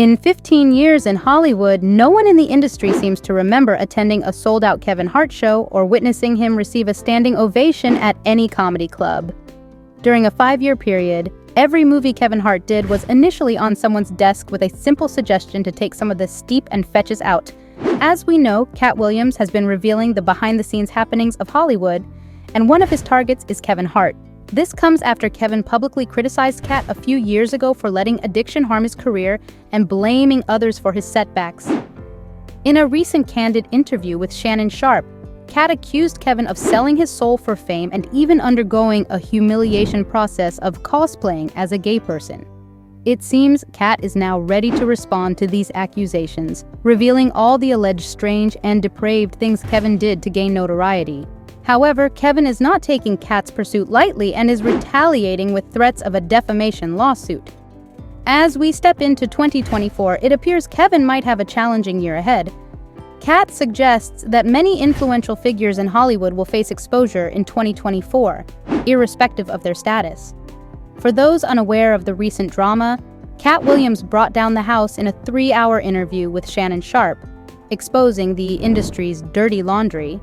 In 15 years in Hollywood, no one in the industry seems to remember attending a sold-out Kevin Hart show or witnessing him receive a standing ovation at any comedy club. During a 5-year period, every movie Kevin Hart did was initially on someone's desk with a simple suggestion to take some of the steep and fetches out. As we know, Katt Williams has been revealing the behind-the-scenes happenings of Hollywood, and one of his targets is Kevin Hart. This comes after Kevin publicly criticized Katt a few years ago for letting addiction harm his career and blaming others for his setbacks. In a recent candid interview with Shannon Sharpe, Katt accused Kevin of selling his soul for fame and even undergoing a humiliation process of cosplaying as a gay person. It seems Katt is now ready to respond to these accusations, revealing all the alleged strange and depraved things Kevin did to gain notoriety. However, Kevin is not taking Katt's pursuit lightly and is retaliating with threats of a defamation lawsuit. As we step into 2024, it appears Kevin might have a challenging year ahead. Katt suggests that many influential figures in Hollywood will face exposure in 2024, irrespective of their status. For those unaware of the recent drama, Katt Williams brought down the house in a 3-hour interview with Shannon Sharpe, exposing the industry's dirty laundry.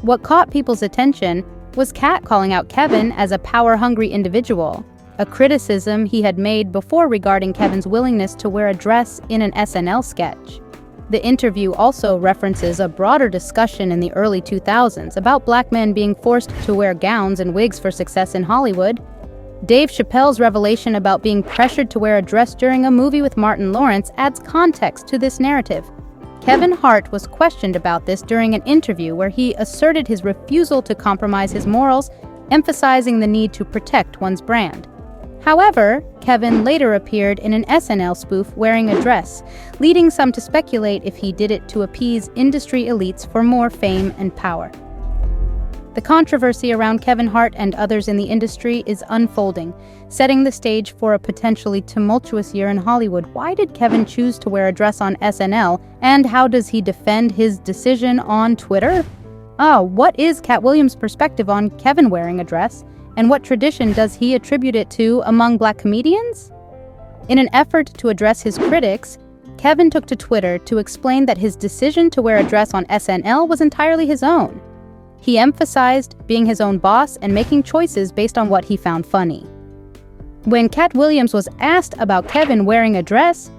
What caught people's attention was Katt calling out Kevin as a power-hungry individual, a criticism he had made before regarding Kevin's willingness to wear a dress in an SNL sketch. The interview also references a broader discussion in the early 2000s about black men being forced to wear gowns and wigs for success in Hollywood. Dave Chappelle's revelation about being pressured to wear a dress during a movie with Martin Lawrence adds context to this narrative. Kevin Hart was questioned about this during an interview where he asserted his refusal to compromise his morals, emphasizing the need to protect one's brand. However, Kevin later appeared in an SNL spoof wearing a dress, leading some to speculate if he did it to appease industry elites for more fame and power. The controversy around Kevin Hart and others in the industry is unfolding, setting the stage for a potentially tumultuous year in Hollywood. Why did Kevin choose to wear a dress on SNL, and how does he defend his decision on Twitter? What is Katt Williams' perspective on Kevin wearing a dress, and what tradition does he attribute it to among black comedians? In an effort to address his critics, Kevin took to Twitter to explain that his decision to wear a dress on SNL was entirely his own. He emphasized being his own boss and making choices based on what he found funny. When Katt Williams was asked about Kevin wearing a dress,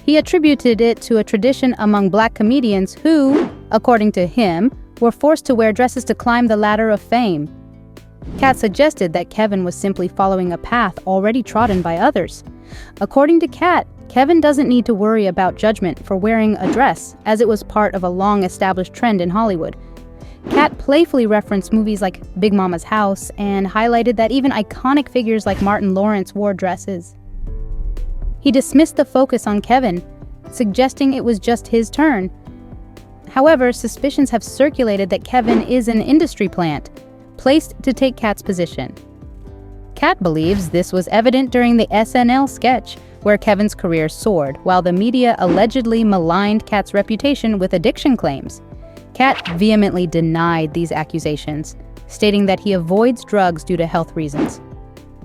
he attributed it to a tradition among black comedians who, according to him, were forced to wear dresses to climb the ladder of fame. Katt suggested that Kevin was simply following a path already trodden by others. According to Katt, Kevin doesn't need to worry about judgment for wearing a dress, as it was part of a long-established trend in Hollywood. Katt playfully referenced movies like Big Mama's House and highlighted that even iconic figures like Martin Lawrence wore dresses. He dismissed the focus on Kevin, suggesting it was just his turn. However, suspicions have circulated that Kevin is an industry plant, placed to take Katt's position. Katt believes this was evident during the SNL sketch, where Kevin's career soared, while the media allegedly maligned Katt's reputation with addiction claims. Katt vehemently denied these accusations, stating that he avoids drugs due to health reasons.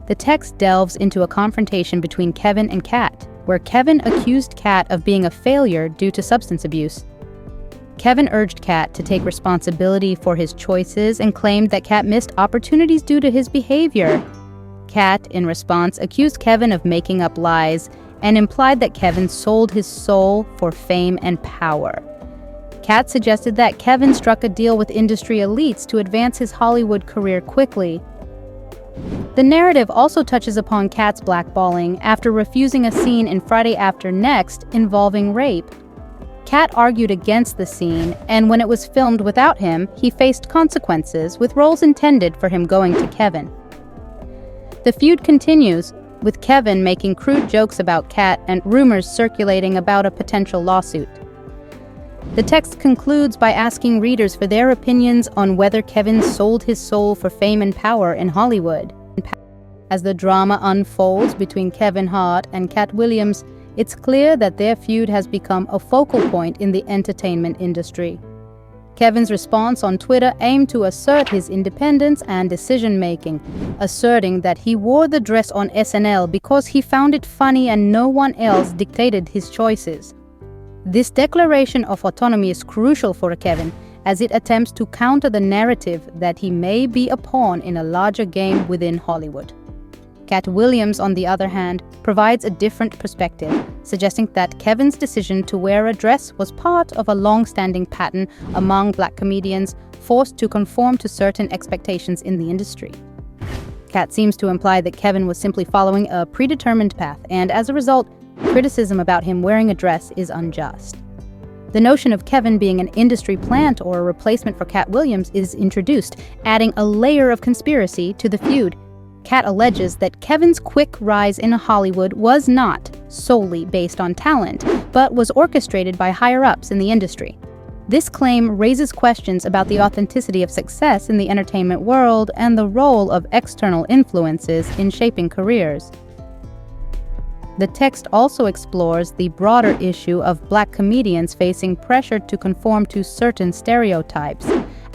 The text delves into a confrontation between Kevin and Katt, where Kevin accused Katt of being a failure due to substance abuse. Kevin urged Katt to take responsibility for his choices and claimed that Katt missed opportunities due to his behavior. Katt, in response, accused Kevin of making up lies and implied that Kevin sold his soul for fame and power. Katt suggested that Kevin struck a deal with industry elites to advance his Hollywood career quickly. The narrative also touches upon Katt's blackballing after refusing a scene in Friday After Next involving rape. Katt argued against the scene, and when it was filmed without him, he faced consequences, with roles intended for him going to Kevin. The feud continues, with Kevin making crude jokes about Katt and rumors circulating about a potential lawsuit. The text concludes by asking readers for their opinions on whether Kevin sold his soul for fame and power in Hollywood. As the drama unfolds between Kevin Hart and Katt Williams, it's clear that their feud has become a focal point in the entertainment industry. Kevin's response on Twitter aimed to assert his independence and decision-making, asserting that he wore the dress on SNL because he found it funny and no one else dictated his choices. This declaration of autonomy is crucial for Kevin, as it attempts to counter the narrative that he may be a pawn in a larger game within Hollywood. Katt Williams, on the other hand, provides a different perspective, suggesting that Kevin's decision to wear a dress was part of a long-standing pattern among Black comedians forced to conform to certain expectations in the industry. Katt seems to imply that Kevin was simply following a predetermined path, and as a result, criticism about him wearing a dress is unjust. The notion of Kevin being an industry plant or a replacement for Katt Williams is introduced, adding a layer of conspiracy to the feud. Katt alleges that Kevin's quick rise in Hollywood was not solely based on talent, but was orchestrated by higher-ups in the industry. This claim raises questions about the authenticity of success in the entertainment world and the role of external influences in shaping careers. The text also explores the broader issue of Black comedians facing pressure to conform to certain stereotypes,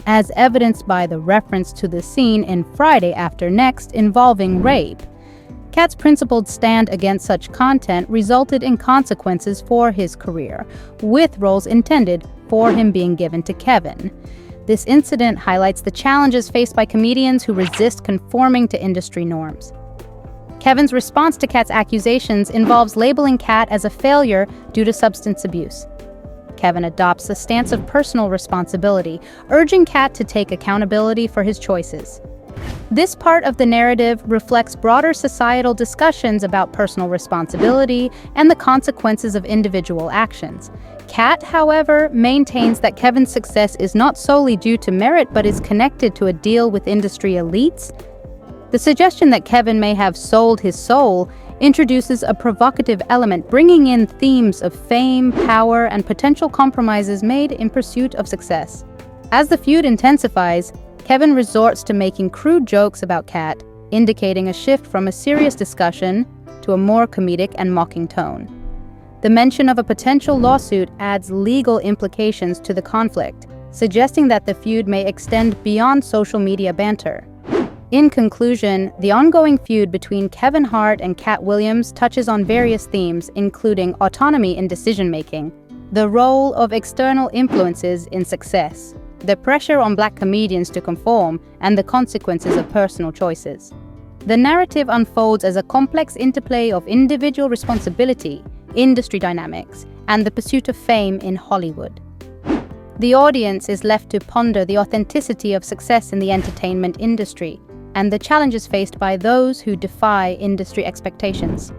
as evidenced by the reference to the scene in Friday After Next involving rape. Katt's principled stand against such content resulted in consequences for his career, with roles intended for him being given to Kevin. This incident highlights the challenges faced by comedians who resist conforming to industry norms. Kevin's response to Katt's accusations involves labeling Katt as a failure due to substance abuse. Kevin adopts a stance of personal responsibility, urging Katt to take accountability for his choices. This part of the narrative reflects broader societal discussions about personal responsibility and the consequences of individual actions. Katt, however, maintains that Kevin's success is not solely due to merit but is connected to a deal with industry elites. The suggestion that Kevin may have sold his soul introduces a provocative element, bringing in themes of fame, power, and potential compromises made in pursuit of success. As the feud intensifies, Kevin resorts to making crude jokes about Katt, indicating a shift from a serious discussion to a more comedic and mocking tone. The mention of a potential lawsuit adds legal implications to the conflict, suggesting that the feud may extend beyond social media banter. In conclusion, the ongoing feud between Kevin Hart and Katt Williams touches on various themes, including autonomy in decision-making, the role of external influences in success, the pressure on Black comedians to conform, and the consequences of personal choices. The narrative unfolds as a complex interplay of individual responsibility, industry dynamics, and the pursuit of fame in Hollywood. The audience is left to ponder the authenticity of success in the entertainment industry and the challenges faced by those who defy industry expectations.